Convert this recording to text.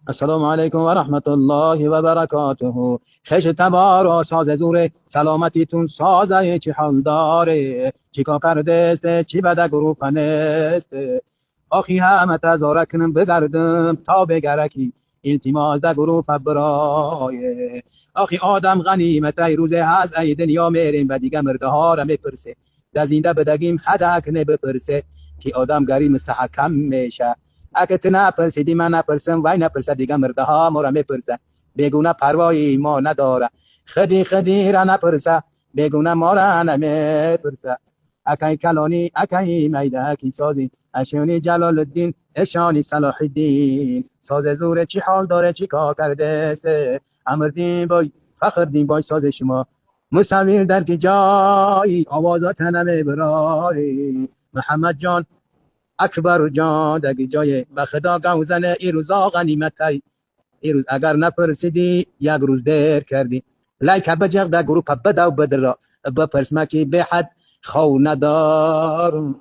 السلام علیکم و رحمت الله و برکاته. خش تبارا ساز زور سلامتیتون سازه چی حال داره، چیکار کرده است چی بده گروه است. آخی همه تزاره کنم بگردم تا بگرکی التماس در گروه برای. آخی آدم غنیمت ای روزه هست ای دنیا میریم و دیگه مرده ها را میپرسه، در زنده بدگیم حدک نبپرسه که آدم گری مستحکم میشه. اگه تو نپرسیدی من نپرسم وای نپرسه دیگه مرده ها ما را میپرسه. بگونه پروایی ما نداره، خدی خدی را نپرسه بگونه ما را نمیپرسه. اکی کلانی اکی میده اکی سازی اشونی جلال الدین اشانی صلاح الدین. ساز زور چی حال داره چی کار کرده سه امردین بای فخردین بای ساز شما مصور در که جایی آوازات نمی براری. محمد جان اکبر جان دگی جای به خدا گوزن ای روزا غنیمت ای روز اگر نپرسیدی یک روز دیر کردی. لایک بجق در گروه بدا و بدر بپرس مکی به حد خو ندار.